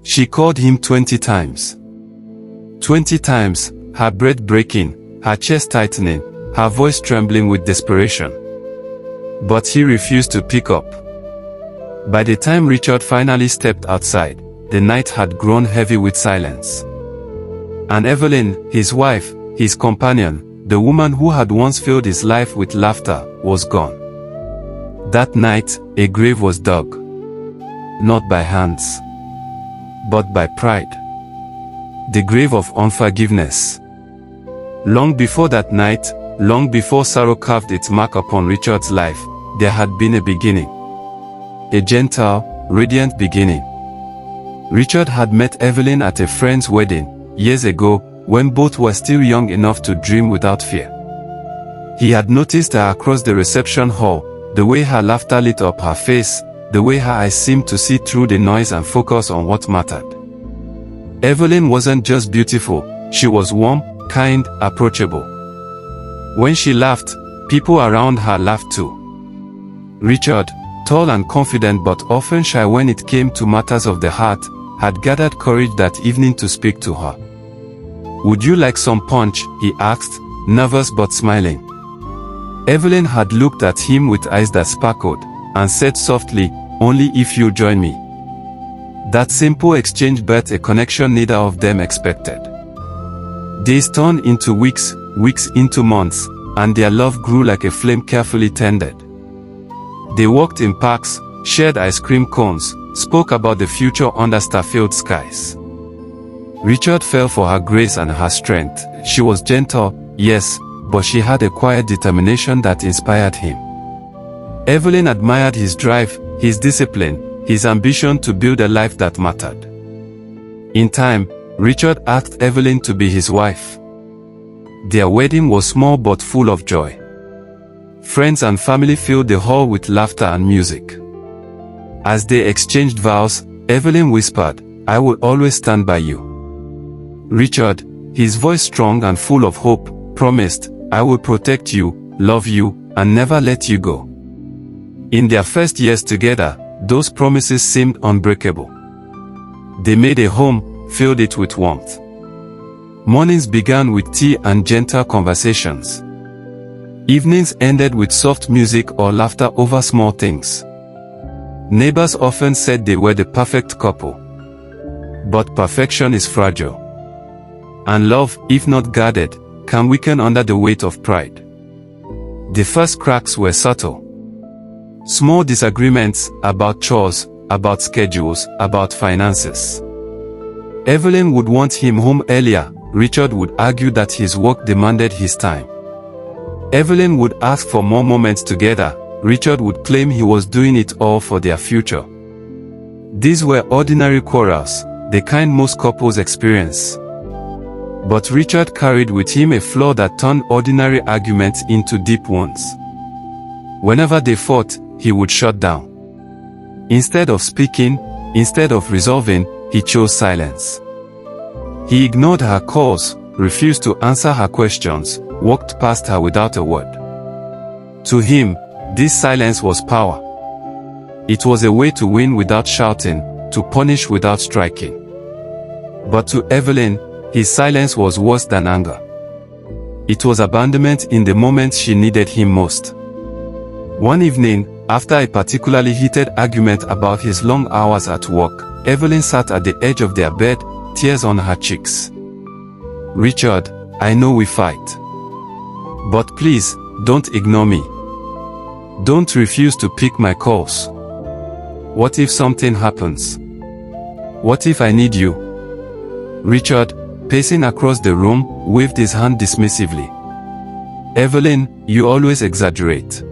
She called him 20 times. 20 times, her breath breaking, her chest tightening, her voice trembling with desperation. But he refused to pick up. By the time Richard finally stepped outside, the night had grown heavy with silence. And Evelyn, his wife, his companion, the woman who had once filled his life with laughter, was gone. That night, a grave was dug. Not by hands, but by pride. The grave of unforgiveness. Long before that night, long before sorrow carved its mark upon Richard's life, there had been a beginning. A gentle, radiant beginning. Richard had met Evelyn at a friend's wedding, years ago, when both were still young enough to dream without fear. He had noticed her across the reception hall, the way her laughter lit up her face, the way her eyes seemed to see through the noise and focus on what mattered. Evelyn wasn't just beautiful, she was warm, kind, approachable. When she laughed, people around her laughed too. Richard, tall and confident but often shy when it came to matters of the heart, had gathered courage that evening to speak to her. "Would you like some punch?" he asked, nervous but smiling. Evelyn had looked at him with eyes that sparkled, and said softly, "Only if you join me." That simple exchange birthed a connection neither of them expected. Days turned into weeks, weeks into months, and their love grew like a flame carefully tended. They walked in parks, shared ice cream cones, spoke about the future under star-filled skies. Richard fell for her grace and her strength. She was gentle, yes, but she had a quiet determination that inspired him. Evelyn admired his drive, his discipline, his ambition to build a life that mattered. In time, Richard asked Evelyn to be his wife. Their wedding was small but full of joy. Friends and family filled the hall with laughter and music. As they exchanged vows, Evelyn whispered, "I will always stand by you." Richard, his voice strong and full of hope, promised, "I will protect you, love you, and never let you go." In their first years together, those promises seemed unbreakable. They made a home, filled it with warmth. Mornings began with tea and gentle conversations. Evenings ended with soft music or laughter over small things. Neighbors often said they were the perfect couple. But perfection is fragile. And love, if not guarded, can weaken under the weight of pride. The first cracks were subtle. Small disagreements about chores, about schedules, about finances. Evelyn would want him home earlier. Richard would argue that his work demanded his time. Evelyn would ask for more moments together. Richard would claim he was doing it all for their future. These were ordinary quarrels, the kind most couples experience. But Richard carried with him a flaw that turned ordinary arguments into deep ones. Whenever they fought, he would shut down. Instead of speaking, instead of resolving, he chose silence. He ignored her calls, refused to answer her questions, walked past her without a word. To him, this silence was power. It was a way to win without shouting, to punish without striking. But to Evelyn, his silence was worse than anger. It was abandonment in the moments she needed him most. One evening, after a particularly heated argument about his long hours at work, Evelyn sat at the edge of their bed, tears on her cheeks. "Richard, I know we fight. But please, don't ignore me. Don't refuse to pick my calls. What if something happens? What if I need you?" Richard, pacing across the room, waved his hand dismissively. "Evelyn, you always exaggerate.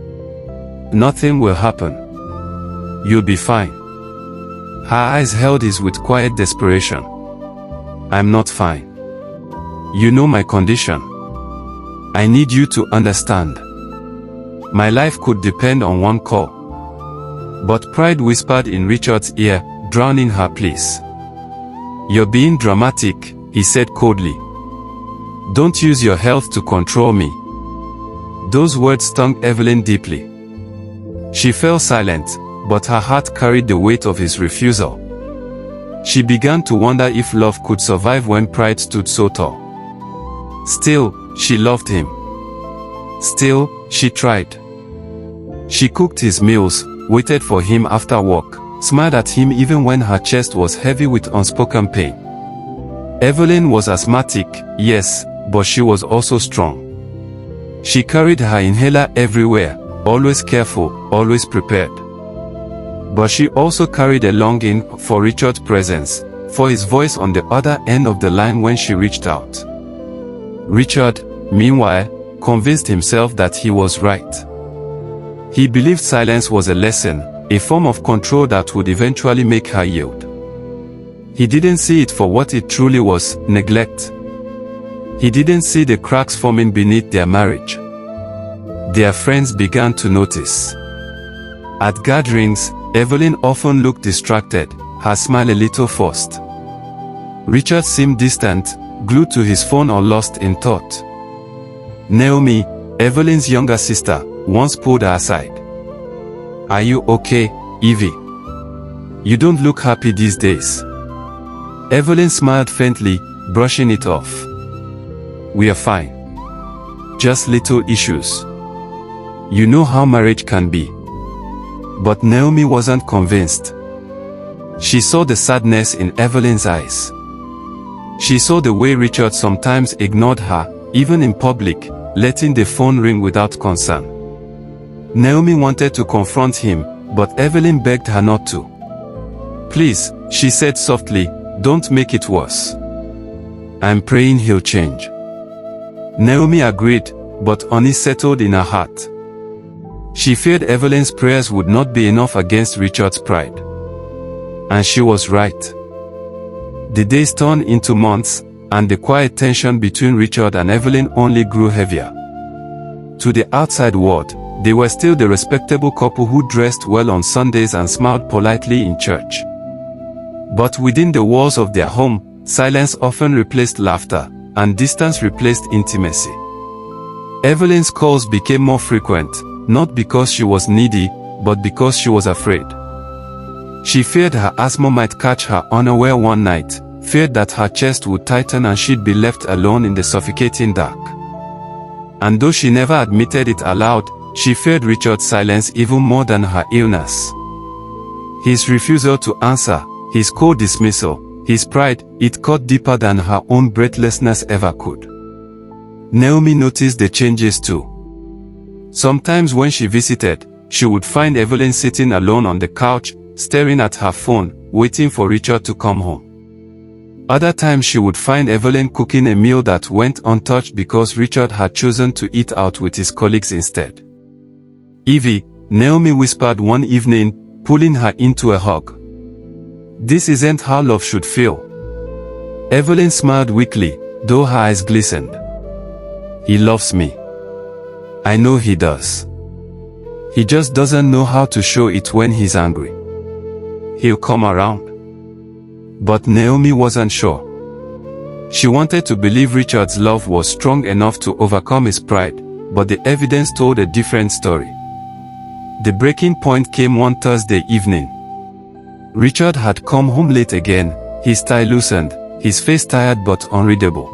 Nothing will happen. You'll be fine." Her eyes held his with quiet desperation. "I'm not fine. You know my condition. I need you to understand. My life could depend on one call." But pride whispered in Richard's ear, drowning her pleas. "You're being dramatic," he said coldly. "Don't use your health to control me." Those words stung Evelyn deeply. She fell silent, but her heart carried the weight of his refusal. She began to wonder if love could survive when pride stood so tall. Still, she loved him. Still, she tried. She cooked his meals, waited for him after work, smiled at him even when her chest was heavy with unspoken pain. Evelyn was asthmatic, yes, but she was also strong. She carried her inhaler everywhere, always careful, always prepared. But she also carried a longing for Richard's presence, for his voice on the other end of the line when she reached out. Richard, meanwhile, convinced himself that he was right. He believed silence was a lesson, a form of control that would eventually make her yield. He didn't see it for what it truly was, neglect. He didn't see the cracks forming beneath their marriage. Their friends began to notice. At gatherings, Evelyn often looked distracted, her smile a little forced. Richard seemed distant, glued to his phone or lost in thought. Naomi, Evelyn's younger sister, once pulled her aside. "Are you okay, Evie? You don't look happy these days." Evelyn smiled faintly, brushing it off. "We are fine. Just little issues. You know how marriage can be." But Naomi wasn't convinced. She saw the sadness in Evelyn's eyes. She saw the way Richard sometimes ignored her, even in public, letting the phone ring without concern. Naomi wanted to confront him, but Evelyn begged her not to. "Please," she said softly, "don't make it worse. I'm praying he'll change." Naomi agreed, but unease settled in her heart. She feared Evelyn's prayers would not be enough against Richard's pride. And she was right. The days turned into months, and the quiet tension between Richard and Evelyn only grew heavier. To the outside world, they were still the respectable couple who dressed well on Sundays and smiled politely in church. But within the walls of their home, silence often replaced laughter, and distance replaced intimacy. Evelyn's calls became more frequent, not because she was needy, but because she was afraid. She feared her asthma might catch her unaware one night, feared that her chest would tighten and she'd be left alone in the suffocating dark. And though she never admitted it aloud, she feared Richard's silence even more than her illness. His refusal to answer, his cold dismissal, his pride, it cut deeper than her own breathlessness ever could. Naomi noticed the changes too. Sometimes when she visited, she would find Evelyn sitting alone on the couch, staring at her phone, waiting for Richard to come home. Other times she would find Evelyn cooking a meal that went untouched because Richard had chosen to eat out with his colleagues instead. "Evie," Naomi whispered one evening, pulling her into a hug. "This isn't how love should feel." Evelyn smiled weakly, though her eyes glistened. "He loves me. I know he does. He just doesn't know how to show it when he's angry. He'll come around." But Naomi wasn't sure. She wanted to believe Richard's love was strong enough to overcome his pride, but the evidence told a different story. The breaking point came one Thursday evening. Richard had come home late again, his tie loosened, his face tired but unreadable.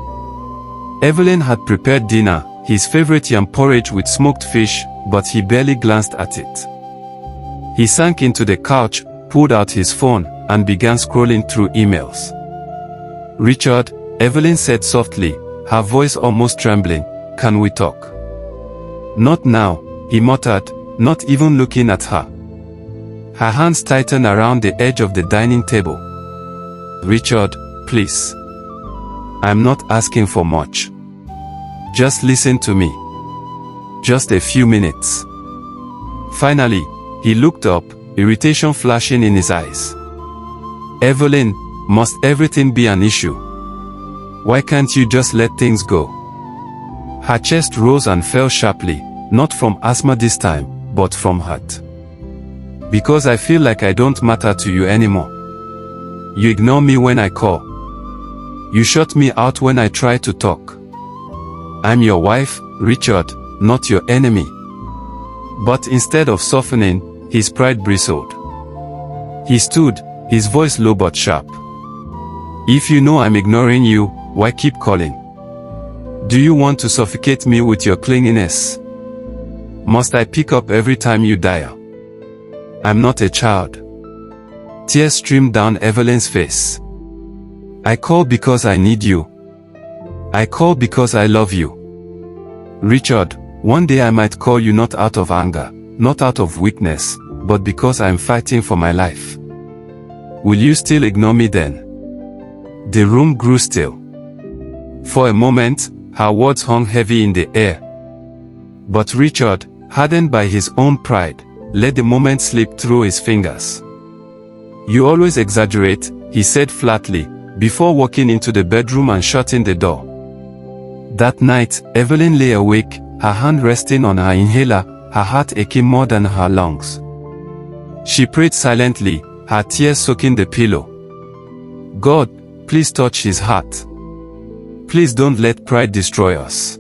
Evelyn had prepared dinner, his favorite yam porridge with smoked fish, but he barely glanced at it. He sank into the couch, pulled out his phone, and began scrolling through emails. "Richard," Evelyn said softly, her voice almost trembling, "can we talk?" "Not now," he muttered, not even looking at her. Her hands tightened around the edge of the dining table. "Richard, please. I'm not asking for much. Just listen to me. Just a few minutes." Finally, he looked up, irritation flashing in his eyes. "Evelyn, must everything be an issue? Why can't you just let things go?" Her chest rose and fell sharply, not from asthma this time, but from hurt. "Because I feel like I don't matter to you anymore. You ignore me when I call. You shut me out when I try to talk. I'm your wife, Richard, not your enemy." But instead of softening, his pride bristled. He stood, his voice low but sharp. If you know I'm ignoring you, why keep calling? Do you want to suffocate me with your clinginess? Must I pick up every time you dial? I'm not a child. Tears streamed down Evelyn's face. I call because I need you. I call because I love you. Richard, one day I might call you not out of anger, not out of weakness, but because I'm fighting for my life. Will you still ignore me then? The room grew still. For a moment, her words hung heavy in the air. But Richard, hardened by his own pride, let the moment slip through his fingers. You always exaggerate, he said flatly, before walking into the bedroom and shutting the door. That night, Evelyn lay awake, her hand resting on her inhaler, her heart aching more than her lungs. She prayed silently, her tears soaking the pillow. God, please touch his heart. Please don't let pride destroy us.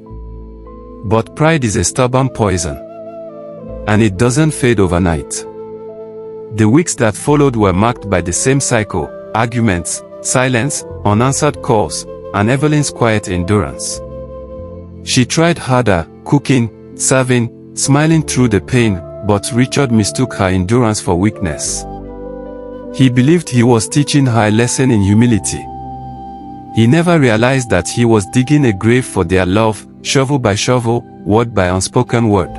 But pride is a stubborn poison. And it doesn't fade overnight. The weeks that followed were marked by the same cycle: arguments, silence, unanswered calls, and Evelyn's quiet endurance. She tried harder, cooking, serving, smiling through the pain, but Richard mistook her endurance for weakness. He believed he was teaching her a lesson in humility. He never realized that he was digging a grave for their love, shovel by shovel, word by unspoken word.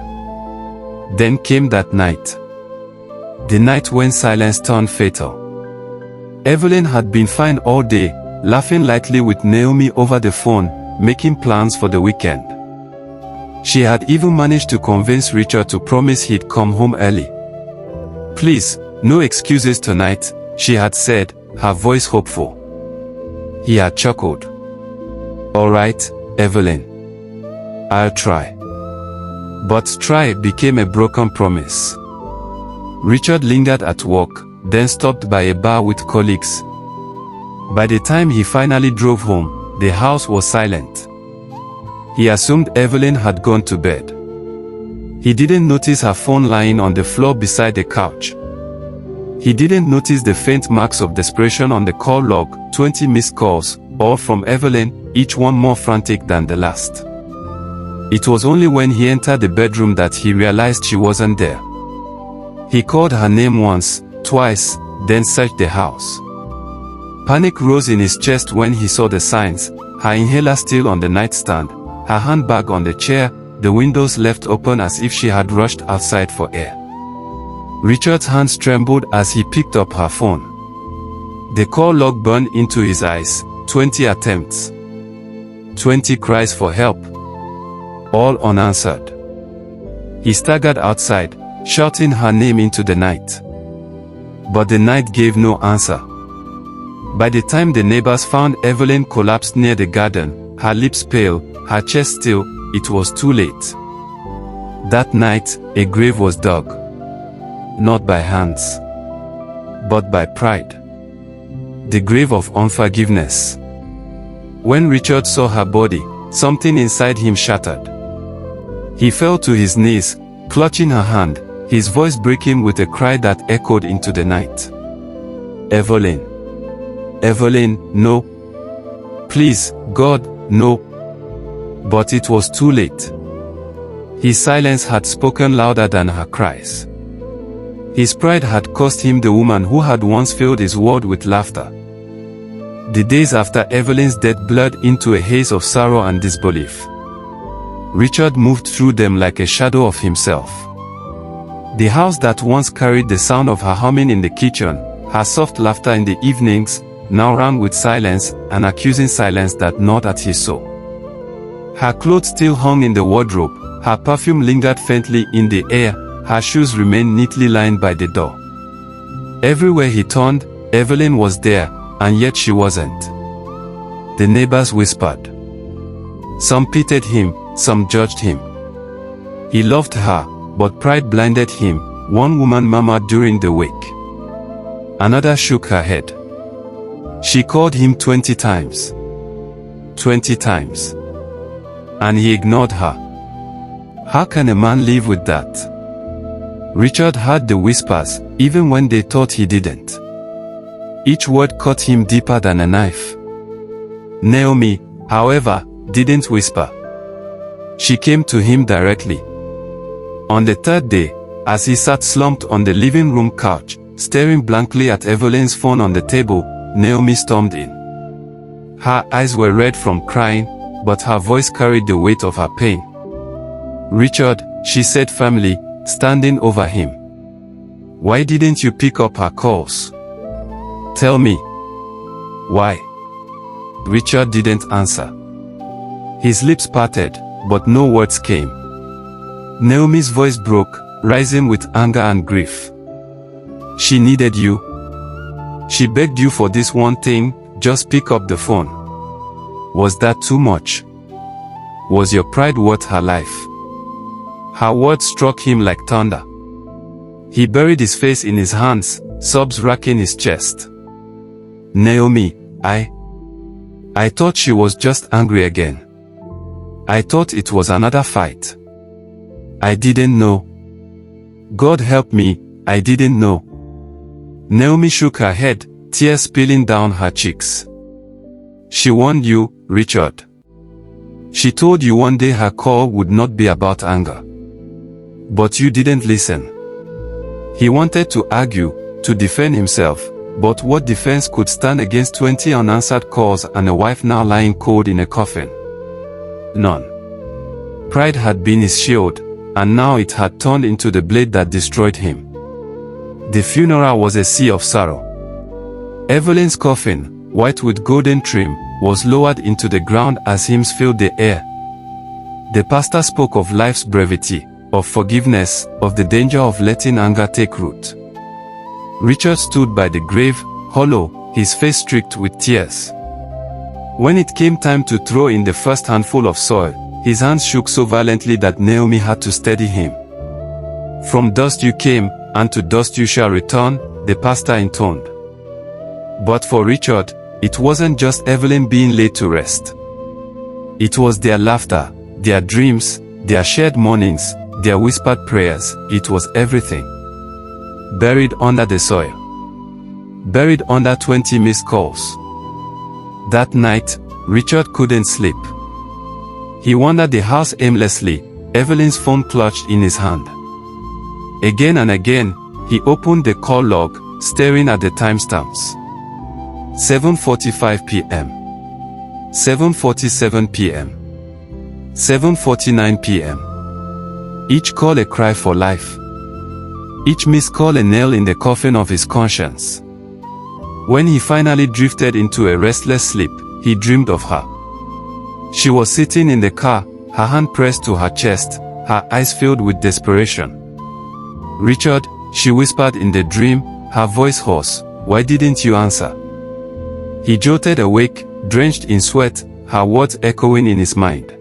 Then came that night. The night when silence turned fatal. Evelyn had been fine all day, laughing lightly with Naomi over the phone, making plans for the weekend. She had even managed to convince Richard to promise he'd come home early. Please, no excuses tonight, she had said, her voice hopeful. He had chuckled. All right, Evelyn. I'll try. But try became a broken promise. Richard lingered at work, then stopped by a bar with colleagues. By the time he finally drove home, the house was silent. He assumed Evelyn had gone to bed. He didn't notice her phone lying on the floor beside the couch. He didn't notice the faint marks of desperation on the call log, 20 missed calls, all from Evelyn, each one more frantic than the last. It was only when he entered the bedroom that he realized she wasn't there. He called her name once, twice, then searched the house. Panic rose in his chest when he saw the signs: her inhaler still on the nightstand, her handbag on the chair, the windows left open as if she had rushed outside for air. Richard's hands trembled as he picked up her phone. The call log burned into his eyes: 20 attempts. 20 cries for help. All unanswered. He staggered outside, shouting her name into the night. But the night gave no answer. By the time the neighbors found Evelyn collapsed near the garden, her lips pale, her chest still, it was too late. That night, a grave was dug. Not by hands, but by pride. The grave of unforgiveness. When Richard saw her body, something inside him shattered. He fell to his knees, clutching her hand, his voice breaking with a cry that echoed into the night. Evelyn. Evelyn, no. Please, God, no. But it was too late. His silence had spoken louder than her cries. His pride had cost him the woman who had once filled his world with laughter. The days after Evelyn's death blurred into a haze of sorrow and disbelief. Richard moved through them like a shadow of himself. The house that once carried the sound of her humming in the kitchen, her soft laughter in the evenings, now rang with silence, an accusing silence that gnawed at his soul. Her clothes still hung in the wardrobe, her perfume lingered faintly in the air, her shoes remained neatly lined by the door. Everywhere he turned, Evelyn was there, and yet she wasn't. The neighbors whispered. Some pitied him, some judged him. He loved her, but pride blinded him, one woman murmured during the wake. Another shook her head. She called him 20 times. 20 times. And he ignored her. How can a man live with that? Richard heard the whispers, even when they thought he didn't. Each word cut him deeper than a knife. Naomi, however, didn't whisper. She came to him directly. On the third day, as he sat slumped on the living room couch, staring blankly at Evelyn's phone on the table, Naomi stormed in. Her eyes were red from crying, but her voice carried the weight of her pain. "Richard," she said firmly, standing over him. "Why didn't you pick up her calls? Tell me. Why?" Richard didn't answer. His lips parted, but no words came. Naomi's voice broke, rising with anger and grief. "She needed you. She begged you for this one thing, just pick up the phone. Was that too much? Was your pride worth her life?" Her words struck him like thunder. He buried his face in his hands, sobs racking his chest. "Naomi, I thought she was just angry again. I thought it was another fight. I didn't know. God help me, I didn't know." Naomi shook her head, tears spilling down her cheeks. "She warned you, Richard. She told you one day her call would not be about anger. But you didn't listen." He wanted to argue, to defend himself, but what defense could stand against 20 unanswered calls and a wife now lying cold in a coffin? None. Pride had been his shield, and now it had turned into the blade that destroyed him. The funeral was a sea of sorrow. Evelyn's coffin, white with golden trim, was lowered into the ground as hymns filled the air. The pastor spoke of life's brevity, of forgiveness, of the danger of letting anger take root. Richard stood by the grave, hollow, his face streaked with tears. When it came time to throw in the first handful of soil, his hands shook so violently that Naomi had to steady him. "From dust you came, and to dust you shall return," the pastor intoned. But for Richard, it wasn't just Evelyn being laid to rest. It was their laughter, their dreams, their shared mornings, their whispered prayers. It was everything. Buried under the soil. Buried under 20 missed calls. That night, Richard couldn't sleep. He wandered the house aimlessly, Evelyn's phone clutched in his hand. Again and again, he opened the call log, staring at the timestamps. 7:45 p.m. 7:47 p.m. 7:49 p.m. Each call a cry for life. Each missed call a nail in the coffin of his conscience. When he finally drifted into a restless sleep, he dreamed of her. She was sitting in the car, her hand pressed to her chest, her eyes filled with desperation. "Richard," she whispered in the dream, her voice hoarse, "why didn't you answer?" He jolted awake, drenched in sweat, her words echoing in his mind.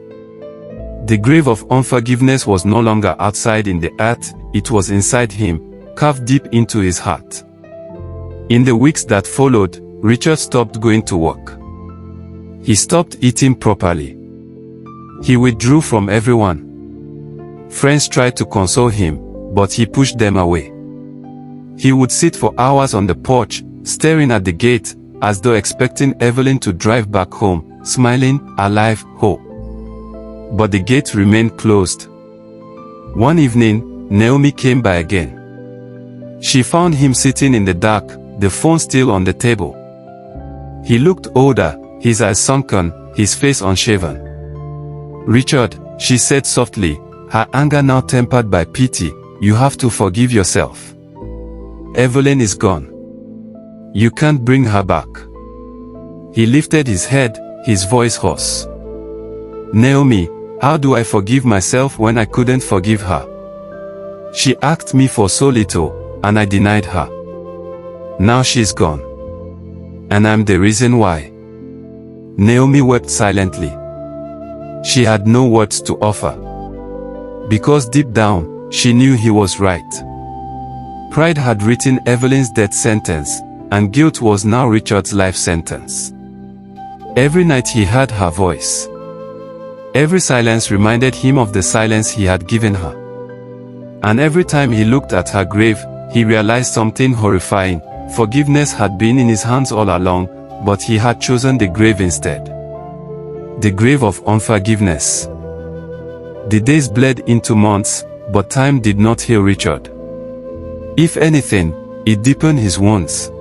The grave of unforgiveness was no longer outside in the earth, it was inside him, carved deep into his heart. In the weeks that followed, Richard stopped going to work. He stopped eating properly. He withdrew from everyone. Friends tried to console him, but he pushed them away. He would sit for hours on the porch, staring at the gate, as though expecting Evelyn to drive back home, smiling, alive, hope. But the gate remained closed. One evening, Naomi came by again. She found him sitting in the dark, the phone still on the table. He looked older, his eyes sunken, his face unshaven. "Richard," she said softly, her anger now tempered by pity, "you have to forgive yourself. Evelyn is gone. You can't bring her back." He lifted his head, his voice hoarse. "Naomi, how do I forgive myself when I couldn't forgive her? She asked me for so little, and I denied her. Now she's gone. And I'm the reason why." Naomi wept silently. She had no words to offer. Because deep down, she knew he was right. Pride had written Evelyn's death sentence, and guilt was now Richard's life sentence. Every night he heard her voice. Every silence reminded him of the silence he had given her. And every time he looked at her grave, he realized something horrifying. Forgiveness had been in his hands all along, but he had chosen the grave instead. The grave of unforgiveness. The days bled into months, but time did not heal Richard. If anything, it deepened his wounds.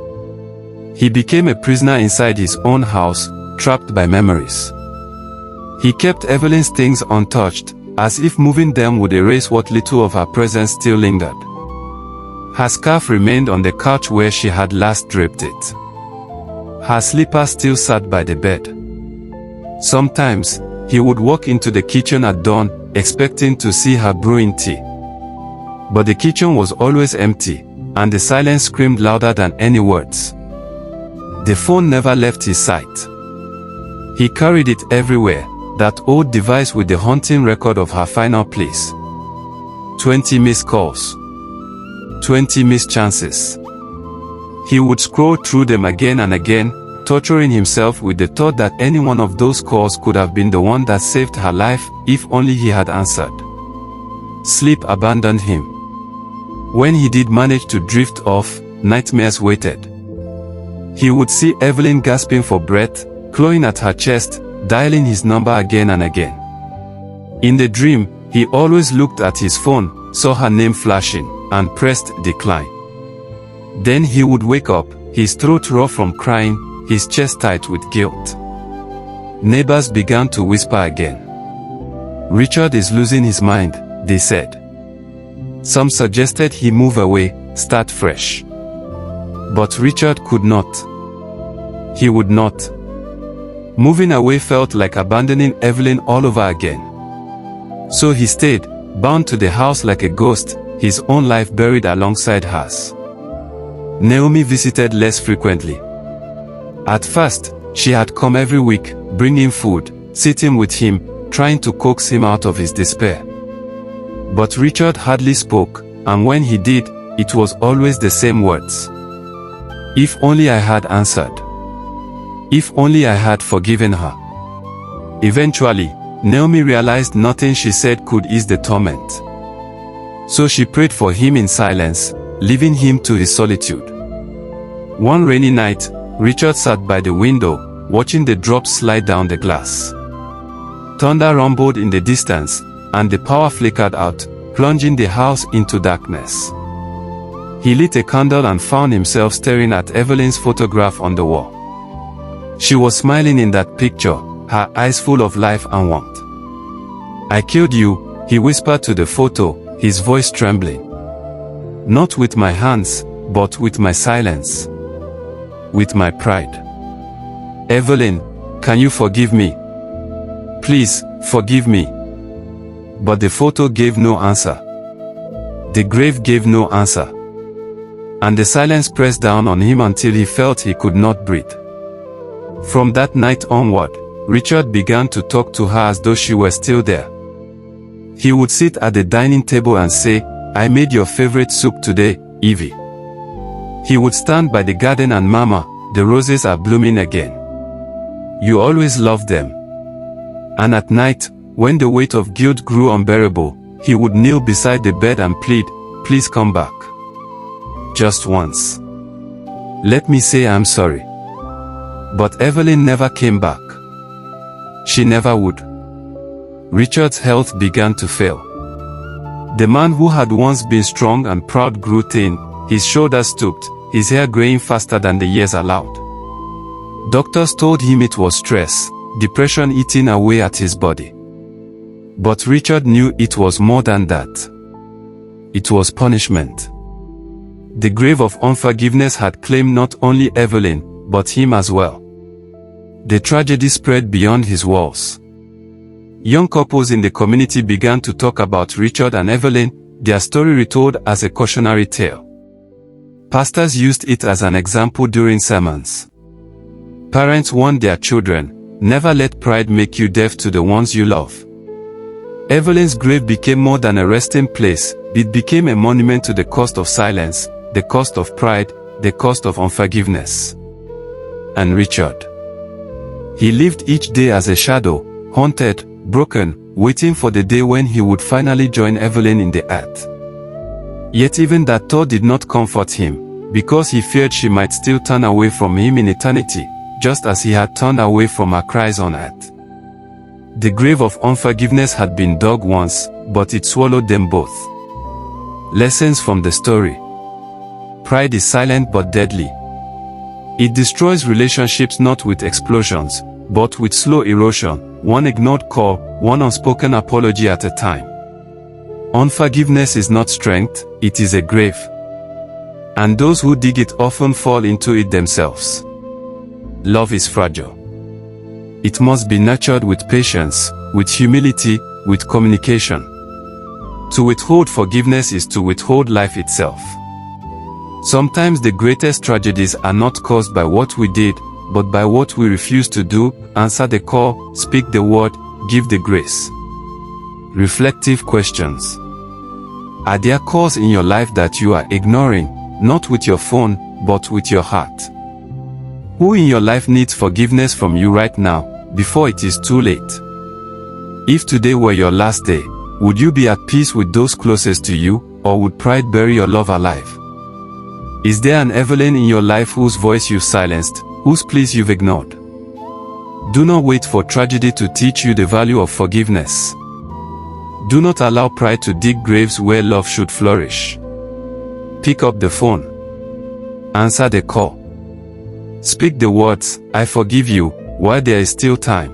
He became a prisoner inside his own house, trapped by memories. He kept Evelyn's things untouched, as if moving them would erase what little of her presence still lingered. Her scarf remained on the couch where she had last draped it. Her slipper still sat by the bed. Sometimes, he would walk into the kitchen at dawn, expecting to see her brewing tea. But the kitchen was always empty, and the silence screamed louder than any words. The phone never left his sight. He carried it everywhere, that old device with the haunting record of her final pleas. 20 missed calls. 20 missed chances. He would scroll through them again and again, torturing himself with the thought that any one of those calls could have been the one that saved her life, if only he had answered. Sleep abandoned him. When he did manage to drift off, nightmares waited. He would see Evelyn gasping for breath, clawing at her chest, dialing his number again and again. In the dream, he always looked at his phone, saw her name flashing, and pressed decline. Then he would wake up, his throat raw from crying, his chest tight with guilt. Neighbors began to whisper again. "Richard is losing his mind," they said. Some suggested he move away, start fresh. But Richard could not. He would not. Moving away felt like abandoning Evelyn all over again. So he stayed, bound to the house like a ghost, his own life buried alongside hers. Naomi visited less frequently. At first, she had come every week, bringing food, sitting with him, trying to coax him out of his despair. But Richard hardly spoke, and when he did, it was always the same words. "If only I had answered. If only I had forgiven her." Eventually, Naomi realized nothing she said could ease the torment. So she prayed for him in silence, leaving him to his solitude. One rainy night, Richard sat by the window, watching the drops slide down the glass. Thunder rumbled in the distance, and the power flickered out, plunging the house into darkness. He lit a candle and found himself staring at Evelyn's photograph on the wall. She was smiling in that picture, her eyes full of life and warmth. "I killed you," he whispered to the photo, his voice trembling. "Not with my hands, but with my silence. With my pride. Evelyn, can you forgive me? Please, forgive me." But the photo gave no answer. The grave gave no answer. And the silence pressed down on him until he felt he could not breathe. From that night onward, Richard began to talk to her as though she were still there. He would sit at the dining table and say, "I made your favorite soup today, Evie." He would stand by the garden and "Mama, the roses are blooming again. You always loved them." And at night, when the weight of guilt grew unbearable, he would kneel beside the bed and plead, "Please come back. Just once. Let me say I'm sorry." But Evelyn never came back. She never would. Richard's health began to fail. The man who had once been strong and proud grew thin, his shoulders stooped, his hair graying faster than the years allowed. Doctors told him it was stress, depression eating away at his body. But Richard knew it was more than that. It was punishment. The grave of unforgiveness had claimed not only Evelyn, but him as well. The tragedy spread beyond his walls. Young couples in the community began to talk about Richard and Evelyn, their story retold as a cautionary tale. Pastors used it as an example during sermons. Parents warned their children, "Never let pride make you deaf to the ones you love." Evelyn's grave became more than a resting place, it became a monument to the cost of silence, the cost of pride, the cost of unforgiveness. And Richard. He lived each day as a shadow, haunted, broken, waiting for the day when he would finally join Evelyn in the earth. Yet even that thought did not comfort him, because he feared she might still turn away from him in eternity, just as he had turned away from her cries on earth. The grave of unforgiveness had been dug once, but it swallowed them both. Lessons from the story. Pride is silent but deadly. It destroys relationships not with explosions, but with slow erosion, one ignored call, one unspoken apology at a time. Unforgiveness is not strength, it is a grave. And those who dig it often fall into it themselves. Love is fragile. It must be nurtured with patience, with humility, with communication. To withhold forgiveness is to withhold life itself. Sometimes the greatest tragedies are not caused by what we did, but by what we refuse to do, answer the call, speak the word, give the grace. Reflective questions. Are there calls in your life that you are ignoring, not with your phone, but with your heart? Who in your life needs forgiveness from you right now, before it is too late? If today were your last day, would you be at peace with those closest to you, or would pride bury your love alive? Is there an Evelyn in your life whose voice you've silenced, whose pleas you've ignored? Do not wait for tragedy to teach you the value of forgiveness. Do not allow pride to dig graves where love should flourish. Pick up the phone. Answer the call. Speak the words, "I forgive you," while there is still time.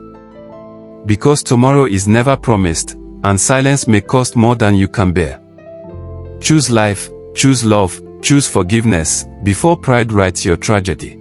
Because tomorrow is never promised, and silence may cost more than you can bear. Choose life, choose love, choose forgiveness, before pride writes your tragedy.